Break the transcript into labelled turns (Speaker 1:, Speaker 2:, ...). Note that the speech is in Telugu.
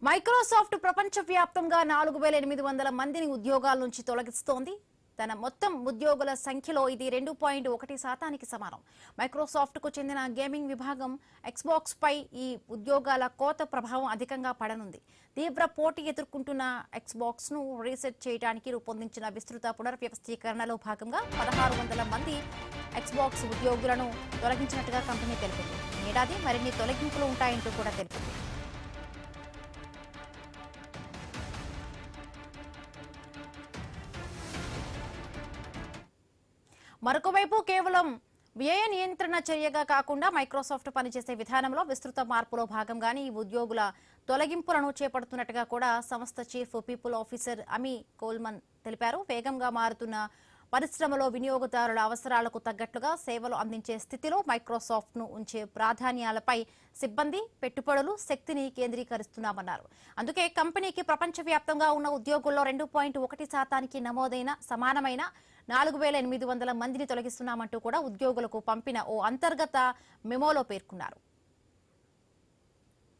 Speaker 1: మైక్రోసాఫ్ట్ ప్రపంచవ్యాప్తంగా 4800 మందిని ఉద్యోగాల నుంచి తొలగిస్తోంది. తన మొత్తం ఉద్యోగుల సంఖ్యలో ఇది 2.1% సమానం. మైక్రోసాఫ్ట్ కు చెందిన గేమింగ్ విభాగం ఎక్స్బాక్స్ పై ఈ ఉద్యోగాల కోత ప్రభావం అధికంగా పడనుంది. తీవ్ర పోటీ ఎదుర్కొంటున్న ఎక్స్బాక్స్ ను రీసెట్ చేయడానికి రూపొందించిన విస్తృత పునర్వ్యవస్థీకరణలో భాగంగా 1600 మంది ఎక్స్బాక్స్ ఉద్యోగులను తొలగించినట్టుగా కంపెనీ తెలిపింది. ఏడాది మరిన్ని తొలగింపులు ఉంటాయంటూ కూడా తెలిపింది. మరొకవైపు కేవలం వ్యయ నియంత్రణ చర్యగా కాకుండా మైక్రోసాఫ్ట్ పనిచేసే విధానంలో విస్తృత మార్పులో భాగంగానే ఈ ఉద్యోగుల తొలగింపులను చేపడుతున్నట్టుగా కూడా సంస్థ చీఫ్ పీపుల్ ఆఫీసర్ అమీ కోల్మన్ తెలిపారు. వేగంగా మారుతున్న పరిశ్రమలో వినియోగదారుల అవసరాలకు తగ్గట్లుగా సేవలు అందించే స్థితిలో మైక్రోసాఫ్ట్ ను ఉంచే ప్రాధాన్యాలపై సిబ్బంది, పెట్టుబడులు, శక్తిని కేంద్రీకరిస్తున్నామన్నారు. అందుకే కంపెనీకి ప్రపంచవ్యాప్తంగా ఉన్న ఉద్యోగుల్లో 2.1% నమోదైన సమానమైన 4800 మందిని తొలగిస్తున్నామంటూ కూడా ఉద్యోగులకు పంపిన ఓ అంతర్గత మెమోలో పేర్కొన్నారు.